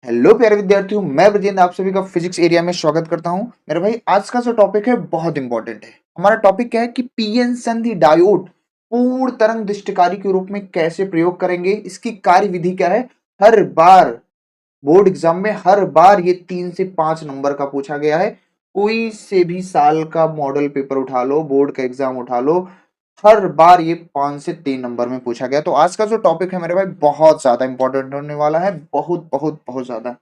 Hello प्यारे विद्यार्थियों, मैं ब्रजेंद्र आप सभी का फिजिक्स एरिया में स्वागत करता हूं। मेरे भाई, आज का जो टॉपिक है बहुत इंपॉर्टेंट है। हमारा टॉपिक क्या है कि पीएन संधि डायोड पूर्ण तरंग दृष्टिकारी के रूप में कैसे प्रयोग करेंगे, इसकी कार्य विधि क्या है। हर बार बोर्ड एग्जाम में हर बार ये 3 से 5 नंबर का पूछा गया है। कोई से भी साल का मॉडल पेपर उठा लो, बोर्ड का एग्जाम उठा लो, हर बार ये 5 से 3 नंबर में पूछा गया। तो आज का जो टॉपिक है मेरे भाई बहुत ज्यादा इंपॉर्टेंट होने वाला है, बहुत बहुत बहुत ज्यादा।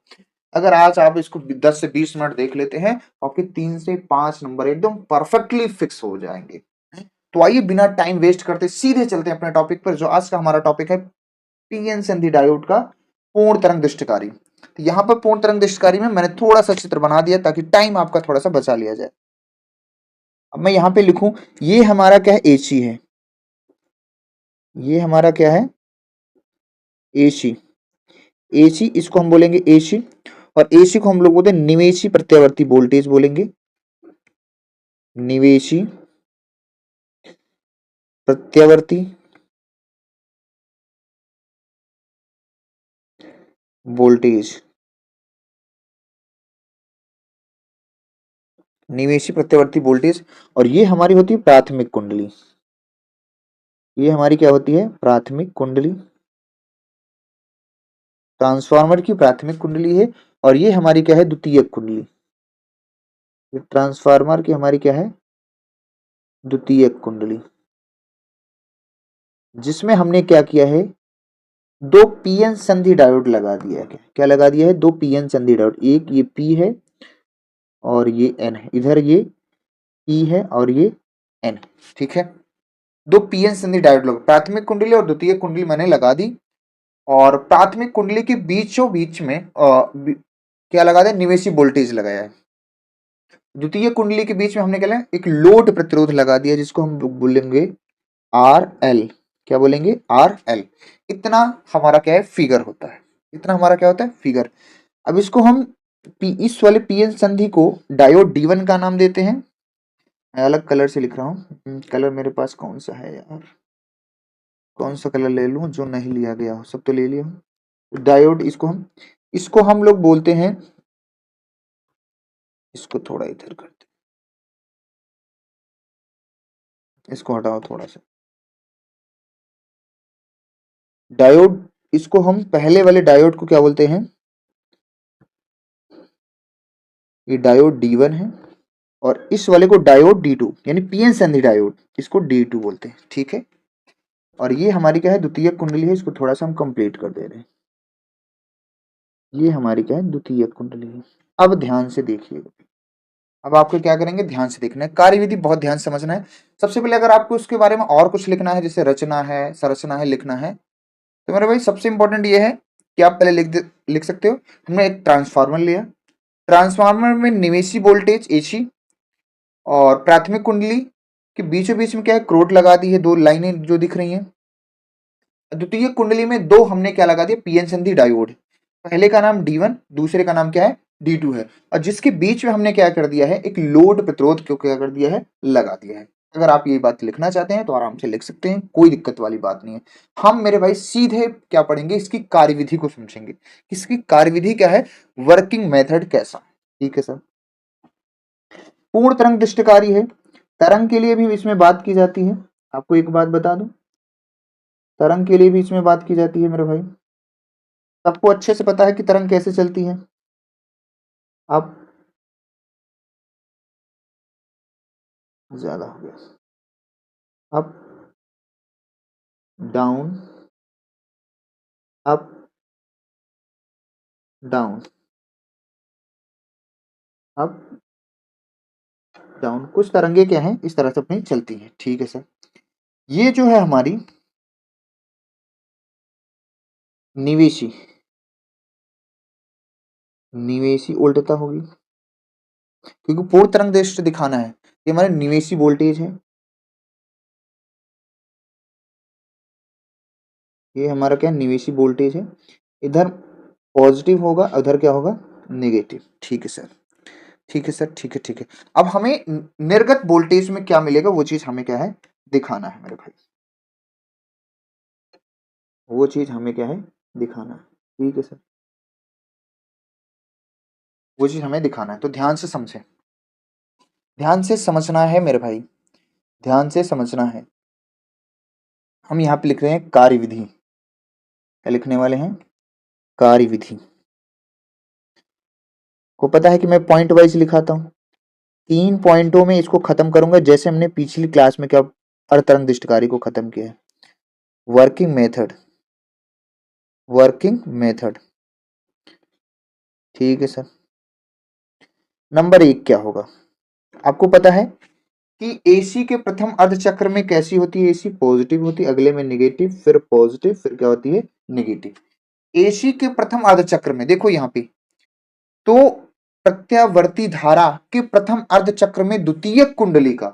अगर आज आप इसको 10 से 20 मिनट देख लेते हैं तो आपके 3 से 5 नंबर एकदम परफेक्टली फिक्स हो जाएंगे। तो आइए बिना टाइम वेस्ट करते सीधे चलते हैं अपने टॉपिक पर। जो आज का हमारा टॉपिक है पीएन संधि डायोड का पूर्ण तरंग दृष्टिकारी। तो यहाँ पर पूर्ण तरंग दृष्टिकारी में मैंने थोड़ा सा चित्र बना दिया ताकि टाइम आपका थोड़ा सा बचा लिया जाए। अब मैं यहाँ पे लिखूं, ये हमारा क्या है, एसी है। ये हमारा क्या है, एसी। एसी इसको हम बोलेंगे एसी, और एसी को हम लोग बोलते हैं निवेशी प्रत्यावर्ती वोल्टेज बोलेंगे। निवेशी प्रत्यावर्ती वोल्टेज। निवेशी प्रत्यावर्ती वोल्टेज। और ये हमारी होती है प्राथमिक कुंडली। ये हमारी क्या होती है, प्राथमिक कुंडली। ट्रांसफार्मर की प्राथमिक कुंडली है। और ये हमारी क्या है, द्वितीयक कुंडली। ट्रांसफार्मर की हमारी क्या है, द्वितीयक कुंडली, जिसमें हमने क्या किया है, दो पीएन संधि डायोड लगा दिया है। क्या लगा दिया है, दो पीएन संधि डायोड। एक ये पी है और ये एन है। इधर ये पी है और ये एन। ठीक है, दो पीएन संधि डायोड लगा, प्राथमिक कुंडली और द्वितीय कुंडली मैंने लगा दी। और प्राथमिक कुंडली के बीचों बीच में क्या लगा दिया, निवेशी वोल्टेज लगाया है। द्वितीय कुंडली के बीच में हमने क्या लगाया, एक लोड प्रतिरोध लगा दिया जिसको हम बोलेंगे आर एल। क्या बोलेंगे, आर एल। इतना हमारा क्या है, फिगर होता है। इतना हमारा क्या होता है, फिगर। अब इसको हम इस वाले पीएन संधि को डायोड डी1 का नाम देते हैं। मैं अलग कलर से लिख रहा हूँ। कलर मेरे पास कौन सा है यार, कौन सा कलर ले लूं जो नहीं लिया गया हो, सब तो ले लिया हूं। डायोड, इसको हम लोग बोलते हैं, इसको थोड़ा इधर करते हैं, इसको हटाओ थोड़ा सा। डायोड, इसको हम पहले वाले डायोड को क्या बोलते हैं, ये डायोड डी1 है। और इस वाले को डायोड डी2, यानी पीएन संधि डायोड, इसको डी2 बोलते हैं। ठीक है, और ये हमारी क्या है, द्वितीय कुंडली है। इसको थोड़ा सा हम कंप्लीट कर दे रहे हैं। ये हमारी क्या है, द्वितीय कुंडली है। अब ध्यान से देखिएगा। अब आपको क्या करेंगे, ध्यान से देखना है, कार्यविधि बहुत ध्यान से समझना है। सबसे पहले अगर आपको उसके बारे में और कुछ लिखना है, जैसे रचना है, संरचना है, लिखना है, तो मेरे भाई सबसे इंपॉर्टेंट ये है कि आप पहले लिख सकते हो। हमने एक ट्रांसफार्मर लिया। ट्रांसफार्मर में निवेशी वोल्टेज एसी और प्राथमिक कुंडली के बीचों बीच में क्या है, क्रोट लगा दी है, दो लाइनें जो दिख रही हैं। द्वितीय कुंडली में दो हमने क्या लगा दिया, पीएन संधि डायोड। पहले का नाम डी1, दूसरे का नाम क्या है, डी2 है। और जिसके बीच में हमने क्या कर दिया है, एक लोड प्रतिरोध को क्या कर दिया है, लगा दिया है। अगर आप ये बात लिखना चाहते हैं तो आराम से लिख सकते हैं, कोई दिक्कत वाली बात नहीं है। हम मेरे भाई सीधे क्या पढ़ेंगे, इसकी कार्यविधि को समझेंगे। इसकी कार्यविधि क्या है, वर्किंग मेथड कैसा। ठीक है सर। पूर्ण तरंग दृष्टिकारी है। तरंग के लिए भी इसमें बात की जाती है। आपको एक बात बता दूं, तरंग के लिए भी इसमें बात की जाती है मेरे भाई। सबको अच्छे से पता है कि तरंग कैसे चलती है। अब ज्यादा हो गया। Up, down, up, down, up, down. कुछ तरंगे क्या हैं, इस तरह से अपनी चलती हैं। ठीक है सर। ये जो है हमारी निवेशी, निवेशी उल्टता होगी, क्योंकि पूर्ण तरंग दृष्टि दिखाना है। ये हमारे निवेशी वोल्टेज है। ये हमारा क्या, निवेशी वोल्टेज है। इधर पॉजिटिव होगा, उधर क्या होगा, नेगेटिव। ठीक है सर, ठीक है सर, ठीक है, ठीक है। अब हमें निर्गत वोल्टेज में क्या मिलेगा, वो चीज हमें क्या है, दिखाना है मेरे भाई। वो चीज हमें क्या है, दिखाना है। ठीक है सर। वो चीज हमें दिखाना है, तो ध्यान से समझें, ध्यान से समझना है मेरे भाई, ध्यान से समझना है। हम यहाँ पे लिख रहे हैं कार्यविधि, क्या लिखने वाले हैं? कार्यविधि। को पता है कि मैं पॉइंट वाइज लिखाता हूँ, 3 पॉइंटों में इसको खत्म करूंगा, जैसे हमने पिछली क्लास में क्या अतरंग दृष्टकारी को खत्म किया है। वर्किंग मेथड, वर्किंग मेथड, ठीक है सर। नंबर 1 क्या होगा? आपको पता है कि एसी के प्रथम अर्धचक्र में कैसी होती है? एसी पॉजिटिव होती है, अगले में नेगेटिव, फिर पॉजिटिव, फिर क्या होती है? नेगेटिव। एसी के प्रथम अर्धचक्र में देखो यहाँ पे, तो प्रत्यावर्ती धारा के प्रथम अर्धचक्र में द्वितीयक कुंडली का,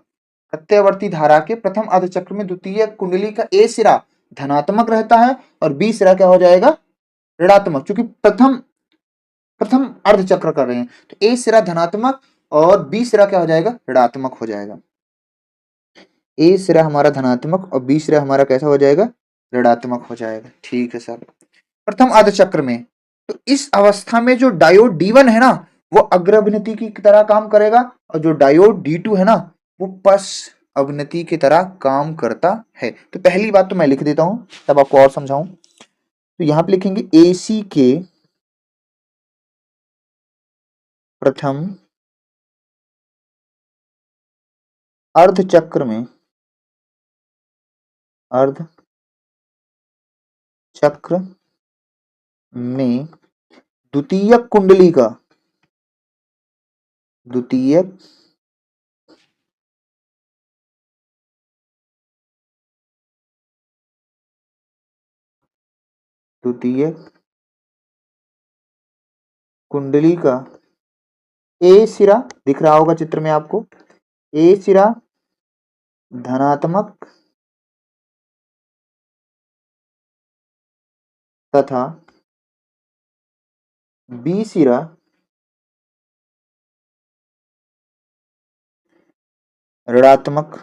प्रत्यावर्ती धारा के प्रथम अर्धचक्र में द्वितीयक कुंडली का ए सिरा धनात्मक रहता है और बी सिरा क्या हो जाएगा? ऋणात्मक, क्योंकि प्रथम प्रथम अर्धचक्र कर रहे हैं, तो ए सिरा धनात्मक और बी सिरा क्या हो जाएगा? ऋणात्मक हो जाएगा। ए सिरा हमारा धनात्मक और बी सिरा हमारा कैसा हो जाएगा? ऋणात्मक हो जाएगा। ठीक है सर। प्रथम अर्धचक्र में, तो इस अवस्था में जो डायोड D1 है ना, वो अग्र अभिनति की तरह काम करेगा, और जो डायोड D2 है ना, वो पश्च अभिनति की तरह काम करता है। तो पहली बात तो मैं लिख देता हूं, तब आपको और समझाऊं। तो यहां पे लिखेंगे एसी के प्रथम अर्धचक्र में, अर्ध चक्र में द्वितीयक कुंडली का, द्वितीयक द्वितीयक कुंडली का ए सिरा दिख रहा होगा चित्र में आपको, ए सिरा धनात्मक तथा बी सिरा ऋणात्मक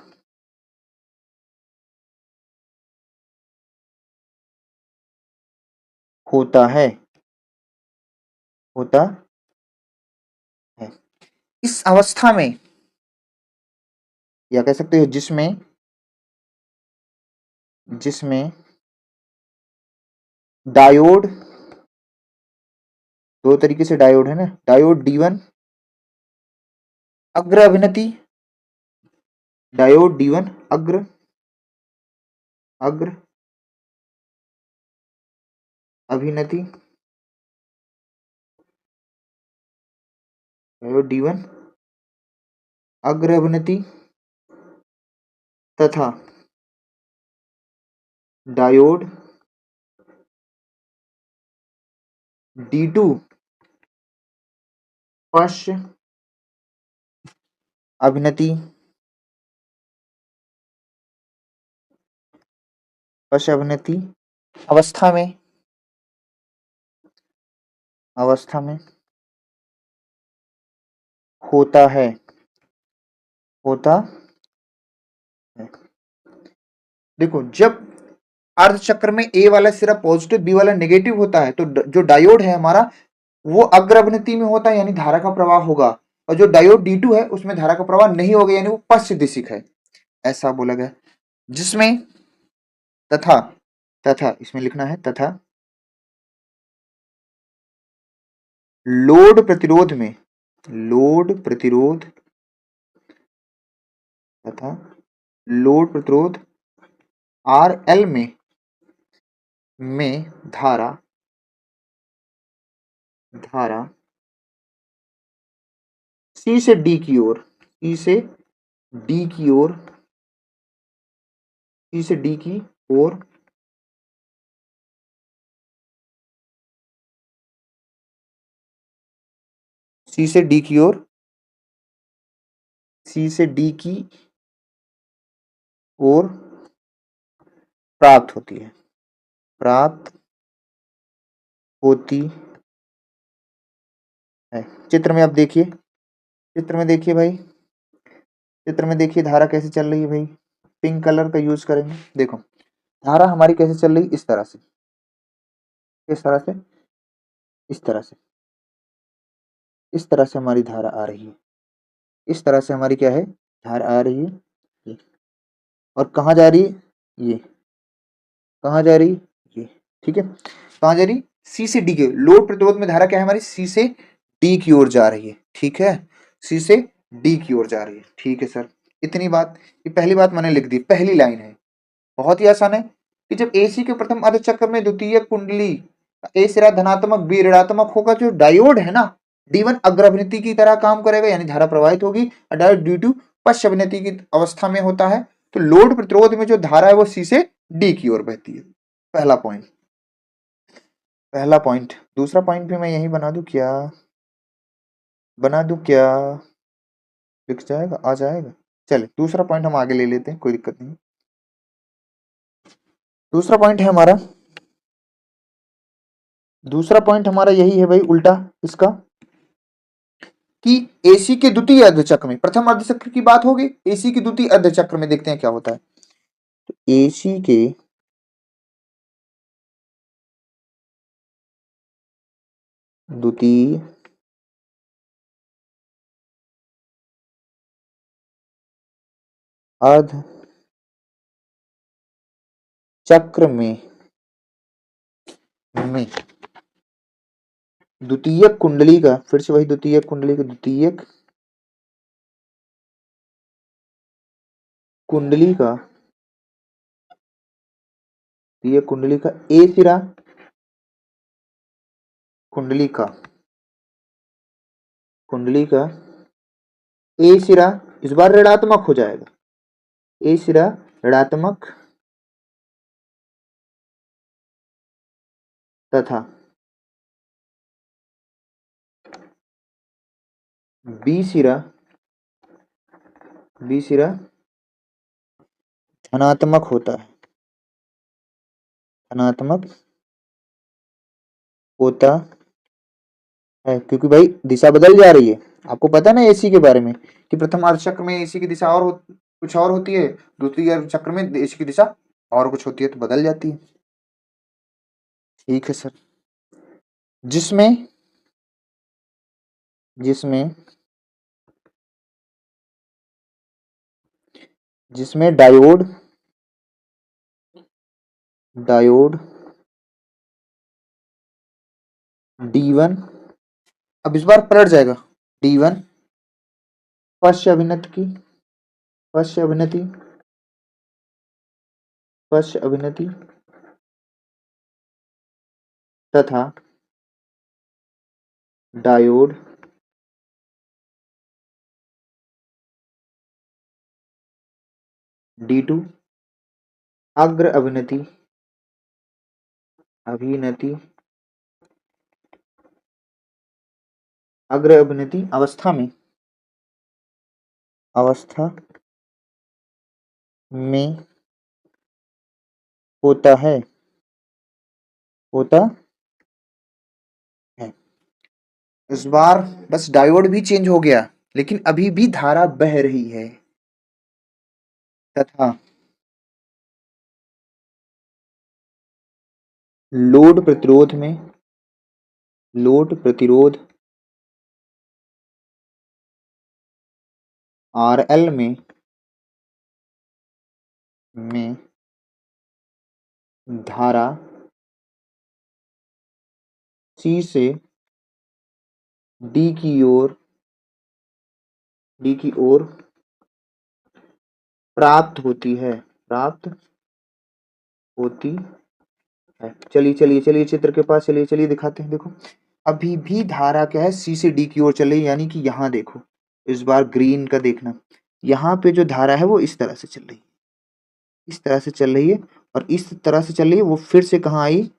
होता है, होता है। इस अवस्था में, या कह सकते हो जिसमें, जिसमें डायोड, दो तरीके से डायोड है ना, डायोड D1 अग्र अभिनति, डायोड D1 अग्र अग्र अभिनति, डायोड D1 अग्र अभिनति तथा डायोड D2 पश्च अभिनति, पश्च अभिनति अवस्था में, अवस्था में होता है, होता है। देखो, जब अर्धचक्र में ए वाला सिरा पॉजिटिव, बी वाला नेगेटिव होता है, तो जो डायोड है हमारा, वो अग्र अभिनति में होता है, यानी धारा का प्रवाह होगा, और जो डायोड D2 है उसमें धारा का प्रवाह नहीं होगा, यानी वो पश्च दिशिक है, ऐसा बोला गया। जिसमें तथा, तथा इसमें लिखना है तथा लोड प्रतिरोध में, लोड प्रतिरोध तथा लोड प्रतिरोध RL में धारा, धारा C से D की ओर, C से D की ओर, C से D की ओर C से D की ओर, C से D की ओर प्राप्त होती है, प्राप्त होती है। चित्र में आप देखिए, चित्र में देखिए भाई, चित्र में देखिए धारा कैसे चल रही है भाई, पिंक कलर का यूज करेंगे। देखो धारा हमारी कैसे चल रही, इस तरह से, इस तरह से, इस तरह से, इस तरह से हमारी धारा आ रही है, इस तरह से हमारी क्या है, धारा आ रही है ये। और कहाँ जा रही है ये, कहाँ जा रही है ये, ठीक है, कहाँ जा रही है, सी से डी के, लोड प्रतिरोध में धारा क्या है हमारी, सी से डी की ओर जा रही है, ठीक है, सी से डी की ओर जा रही है, ठीक है सर। इतनी बात, ये पहली बात मैंने लिख दी, पहली लाइन है, बहुत ही आसान है कि जब एसी के प्रथम अर्ध चक्र में द्वितीय कुंडली ए सिरा धनात्मक बी ऋणात्मक होगा, जो डायोड है ना D1 अग्रभिनेती की तरह काम करेगा, यानी धारा प्रवाहित होगी, और डायोड D2 पश्चभिनेती की अवस्था में होता है, तो लोड प्रतिरोध में जो धारा है वो सी से डी की ओर बहती है। पहला पॉइंट, पहला पॉइंट। दूसरा पॉइंट भी मैं यही बना दूं क्या, बना दूं क्या, लिख जाएगा, आ जाएगा। चले दूसरा पॉइंट हम आगे ले लेते हैं, कोई दिक्कत नहीं। दूसरा पॉइंट है हमारा, दूसरा पॉइंट हमारा यही है भाई, उल्टा इसका, कि एसी के द्वितीय अर्धचक्र में, प्रथम अर्धचक्र की बात होगी, एसी के द्वितीय अर्धचक्र में देखते हैं क्या होता है। तो एसी के द्वितीय अर्ध चक्र में द्वितीयक कुंडली का, फिर से वही द्वितीयक कुंडली का, द्वितीयक कुंडली का, द्वितीयक कुंडली का ए सिरा, कुंडली का, कुंडली का ए सिरा इस बार ऋणात्मक हो जाएगा, ए सिरा ऋणात्मक तथा बी सिरा, बी सिरा धनात्मक होता है, धनात्मक होता है, क्योंकि भाई दिशा बदल जा रही है। आपको पता है ना एसी के बारे में कि प्रथम अर्ध चक्र में एसी की दिशा और कुछ और होती है, द्वितीय अर्ध चक्र में एसी की दिशा और कुछ होती है, तो बदल जाती है। ठीक है सर। जिसमें, जिसमें जिसमें डायोड, डायोड D1, अब इस बार पलट जाएगा, D1 पश्च अभिनति की, पश्च अभिनति, पश्च अभिनति तथा डायोड D2 अग्र अभिनति, अभिनति, अग्र अभिनति अवस्था में, अवस्था में होता है, होता है। इस बार बस डायोड भी चेंज हो गया, लेकिन अभी भी धारा बह रही है, तथा लोड प्रतिरोध में, लोड प्रतिरोध RL में धारा C से D की ओर, D की ओर प्राप्त होती है, प्राप्त होती है। चलिए चलिए चलिए चित्र के पास चलिए, चलिए दिखाते हैं। देखो अभी भी धारा क्या है, C से D की ओर चल रही है, यानी कि यहाँ देखो, इस बार ग्रीन का देखना, यहाँ पे जो धारा है वो इस तरह से चल रही है, इस तरह से चल रही है, और इस तरह से चल रही है, वो फिर से कहाँ आई,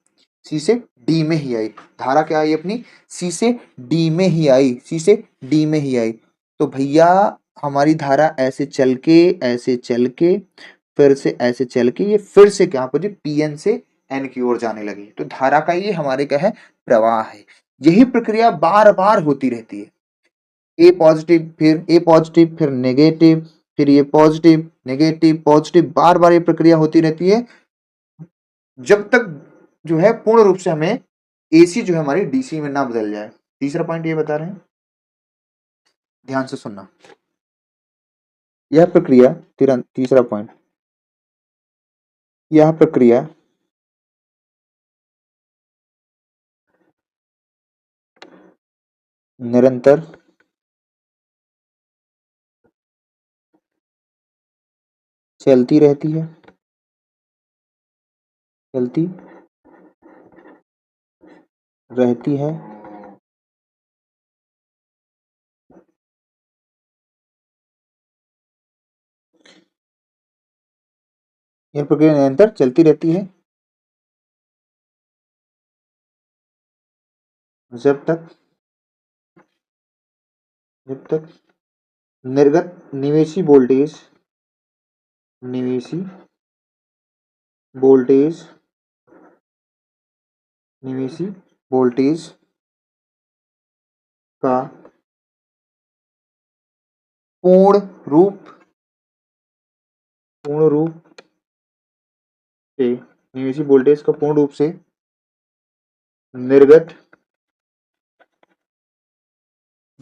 सी से डी में ही आई। धारा क्या आई अपनी, सी से डी में ही आई, सी से डी में ही आई। तो भैया हमारी धारा ऐसे चल के, ऐसे चल के, फिर से ऐसे चल के, ये फिर से क्या पहुंची, पीएन से एन की ओर जाने लगी। तो धारा का ये हमारे क्या है, प्रवाह है। यही प्रक्रिया बार बार होती रहती है, ए पॉजिटिव फिर ए पॉजिटिव फिर नेगेटिव, फिर ये पॉजिटिव नेगेटिव पॉजिटिव, बार बार ये प्रक्रिया होती रहती है, जब तक जो है पूर्ण रूप से हमें एसी जो है हमारी डीसी में ना बदल जाए। तीसरा पॉइंट ये बता रहे हैं, ध्यान से सुनना। यह प्रक्रिया तीसरा पॉइंट, यह प्रक्रिया निरंतर चलती रहती है, चलती रहती है यह प्रक्रिया निरंतर चलती रहती है जब तक निर्गत निवेशी वोल्टेज निवेशी वोल्टेज का पूर्ण रूप से निवेशी वोल्टेज का पूर्ण रूप से निर्गत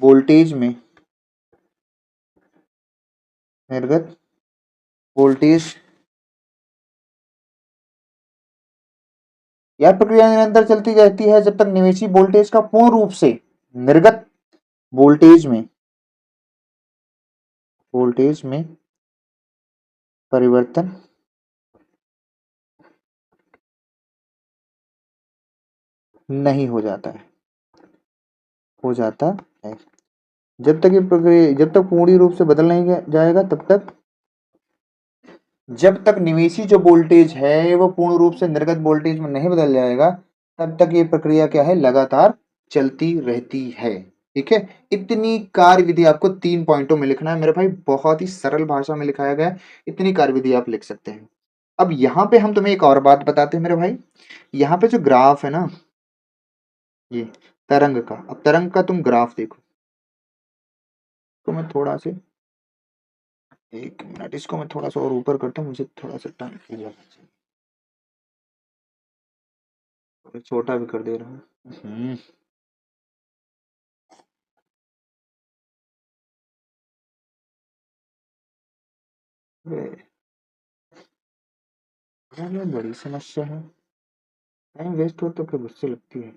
वोल्टेज में निर्गत वोल्टेज यह प्रक्रिया निरंतर चलती रहती है जब तक निवेशी वोल्टेज का पूर्ण रूप से निर्गत वोल्टेज में परिवर्तन नहीं हो जाता है जब तक ये प्रक्रिया जब तक पूर्ण रूप से बदल नहीं जाएगा तब तक, जब तक निवेशी जो वोल्टेज है वो पूर्ण रूप से निर्गत वोल्टेज में नहीं बदल जाएगा तब तक ये प्रक्रिया क्या है, लगातार चलती रहती है। ठीक है, इतनी कार्यविधि आपको 3 पॉइंटों में लिखना है मेरे भाई, बहुत ही सरल भाषा में लिखाया गया है, इतनी कार्यविधि आप लिख सकते हैं। अब यहाँ पे हम तुम्हें एक और बात बताते हैं मेरे भाई, यहाँ पे जो ग्राफ है ना, ये तरंग का, अब तरंग का तुम ग्राफ देखो, तो मैं थोड़ा से 1 मिनट इसको मैं थोड़ा सा और ऊपर करता हूँ, मुझे थोड़ा सा टाइम चाहिए, छोटा भी कर दे रहा हूँ। बड़ी समस्या है, टाइम वेस्ट हो तो फिर गुस्से लगती है।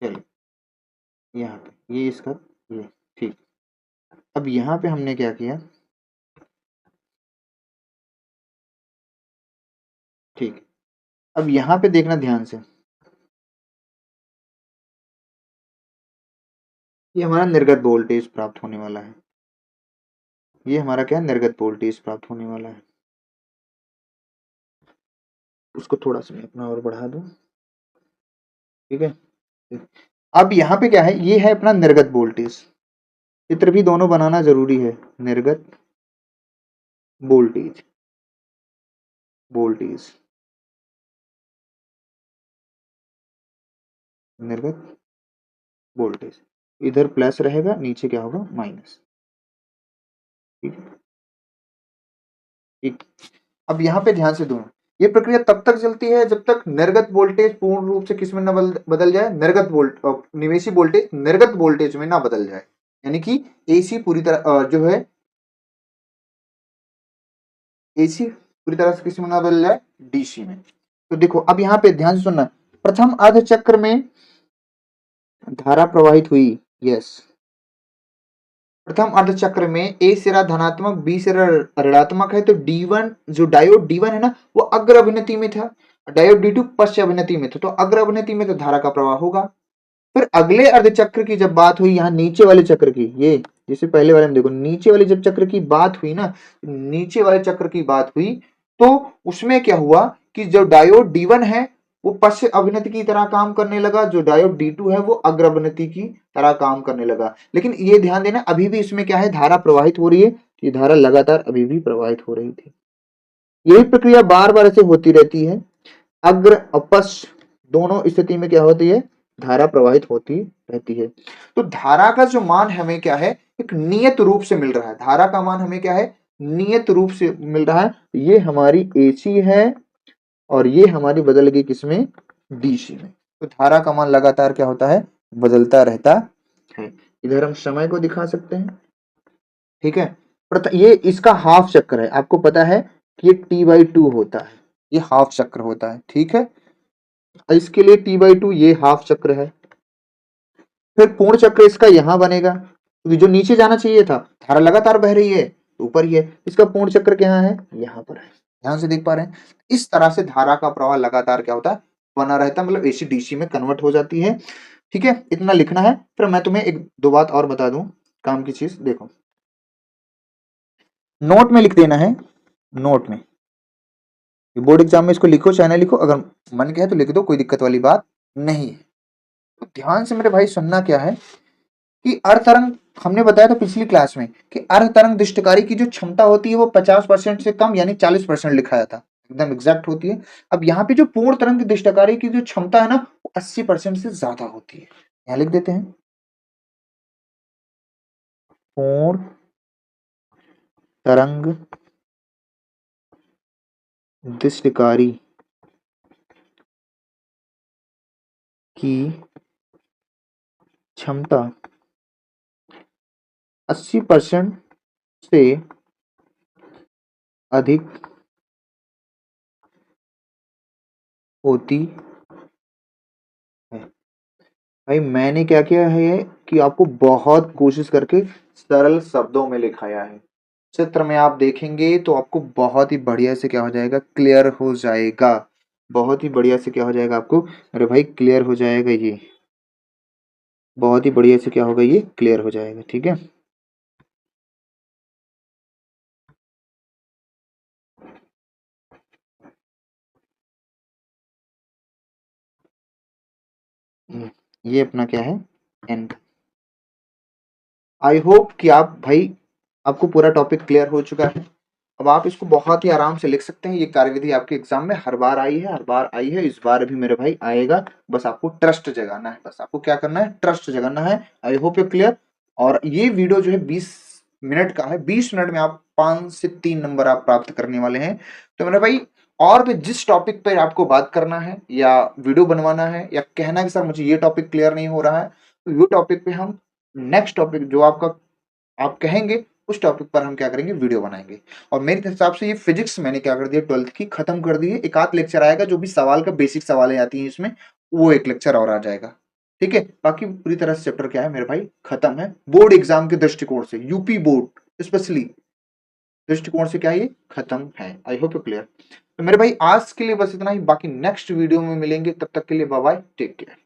चलो यहाँ पे ये इसका ये ठीक, अब यहाँ पे हमने क्या किया, ठीक, अब यहाँ पे देखना ध्यान से, ये हमारा निर्गत वोल्टेज प्राप्त होने वाला है, ये हमारा क्या निर्गत वोल्टेज प्राप्त होने वाला है, उसको थोड़ा सा मैं अपना और बढ़ा दूं। ठीक है, अब यहाँ पे क्या है, ये है अपना निर्गत वोल्टेज, चित्र भी दोनों बनाना जरूरी है, निर्गत वोल्टेज निर्गत वोल्टेज, इधर प्लस रहेगा, नीचे क्या होगा, माइनस। ठीक है, ठीक, अब यहाँ पे ध्यान से दो, ये प्रक्रिया तब तक चलती है जब तक निर्गत वोल्टेज पूर्ण रूप से किस में न बदल जाए, निवेशी वोल्टेज निर्गत वोल्टेज में ना बदल जाए, यानी कि एसी पूरी तरह जो है एसी पूरी तरह से किस में ना बदल जाए, डीसी में। तो देखो अब यहाँ पे ध्यान से सुनना, प्रथम अर्ध चक्र में धारा प्रवाहित हुई, यस, प्रथम अर्ध चक्र में ए सिरा धनात्मक बी सिरा ऋणात्मक है, तो D1 जो डायोड D1 है ना वो अग्र अभिनति में था, डायोड D2 पश्च अभिनति में था, तो अग्र अभिनति में तो धारा का प्रवाह होगा। फिर अगले अर्ध चक्र की जब बात हुई, यहाँ नीचे वाले चक्र की, ये जैसे पहले वाले में देखो नीचे वाले जब चक्र की बात हुई ना, नीचे वाले चक्र की बात हुई, तो उसमें क्या हुआ कि जो डायोड D1 है वो पश्च अभिनति की तरह काम करने लगा, जो डायोड D2 है वो अग्र अभिनति की तरह काम करने लगा। लेकिन ये ध्यान देना अभी भी इसमें क्या है, धारा प्रवाहित हो रही है, ये धारा लगातार अभी भी प्रवाहित हो रही थी। यही प्रक्रिया बार बार ऐसे होती रहती है, अग्र अपश्च दोनों स्थिति में क्या होती है, धारा प्रवाहित होती रहती है। तो धारा का जो मान हमें क्या है, एक नियत रूप से मिल रहा है, धारा का मान हमें क्या है, नियत रूप से मिल रहा है, ये हमारी एसी है और ये हमारी बदल गई किसमें, डीसी में। तो धारा का मान लगातार क्या होता है, बदलता रहता है। इधर हम समय को दिखा सकते हैं, ठीक है। ये इसका हाफ चक्र है, आपको पता है कि ये T/2 होता है, ये हाफ चक्र होता है, ठीक है। इसके लिए T/2 ये हाफ चक्र है। फिर पूर्ण चक्र इसका यहां बनेगा, क्योंकि जो नीचे जाना चाहिए था, धारा लगातार बह रही है तो ऊपर ही है, इसका पूर्ण चक्र क्या है, यहाँ पर है। ध्यान से देख पा रहे हैं, इस तरह से धारा का प्रवाह लगातार क्या होता है, बना रहता है, मतलब एसी डीसी में कन्वर्ट हो जाती है, ठीक है। इतना लिखना है। फिर मैं तुम्हें एक दो बात और बता दूं, काम की चीज देखो, नोट में लिख देना है, नोट में, बोर्ड एग्जाम में इसको लिखो चाहे ना लिखो, अगर मन के है तो लिख दो, कोई दिक्कत वाली बात नहीं है। तो ध्यान से मेरे भाई सुनना क्या है कि अर्ध तरंग, हमने बताया था पिछली क्लास में कि अर्ध तरंग दृष्टिकारी की जो क्षमता होती है वो 50% से कम यानी 40% लिखाया था, एकदम एग्जैक्ट होती है। अब यहाँ पे जो पूर्ण तरंग दृष्टिकारी की जो क्षमता है ना, वो 80% से ज्यादा होती है। यहाँ लिख देते हैं, पूर्ण तरंग दृष्टिकारी की क्षमता 80% से अधिक होती है। भाई मैंने क्या किया है कि आपको बहुत कोशिश करके सरल शब्दों में लिखाया है। चित्र में आप देखेंगे तो आपको बहुत ही बढ़िया से क्या हो जाएगा, क्लियर हो जाएगा। बहुत ही बढ़िया से क्या हो जाएगा आपको, अरे भाई क्लियर हो जाएगा ये, बहुत ही बढ़िया से क्या होगा, ये क्लियर हो जाएगा, ठीक है। ये अपना क्या है, एंड। आई होप कि आप भाई, आपको पूरा टॉपिक क्लियर हो चुका है। अब आप इसको बहुत ही आराम से लिख सकते हैं। ये कार्यविधि आपके एग्जाम में हर बार आई है, हर बार आई है, इस बार भी मेरे भाई आएगा। बस आपको ट्रस्ट जगाना है, बस आपको क्या करना है, ट्रस्ट जगाना है। I hope you clear. और ये वीडियो जो है 20 मिनट का है, 20 मिनट में आप 5 से 3 नंबर आप प्राप्त करने वाले हैं। तो मेरे भाई, और भी जिस टॉपिक पर आपको बात करना है या वीडियो बनवाना है या कहना है कि सर मुझे ये टॉपिक क्लियर नहीं हो रहा है, तो ये टॉपिक पे हम नेक्स्ट टॉपिक जो आपका आप कहेंगे उस टॉपिक पर हम क्या करेंगे, वीडियो बनाएंगे। और मेरे हिसाब से ये फिजिक्स मैंने क्या कर दिया, 12th की खत्म कर दी है। एक आध लेक्चर आएगा जो भी सवाल का बेसिक सवालें आती हैं इसमें, वो एक लेक्चर और आ जाएगा, ठीक है। बाकी पूरी तरह से चैप्टर क्या है मेरे भाई, खत्म है। बोर्ड एग्जाम के दृष्टिकोण से, यूपी बोर्ड स्पेशली दृष्टिकोण से क्या है, ये खत्म है। I hope you clear. तो मेरे भाई आज के लिए बस इतना ही, बाकी नेक्स्ट वीडियो में मिलेंगे, तब तक के लिए बाय बाय, टेक केयर।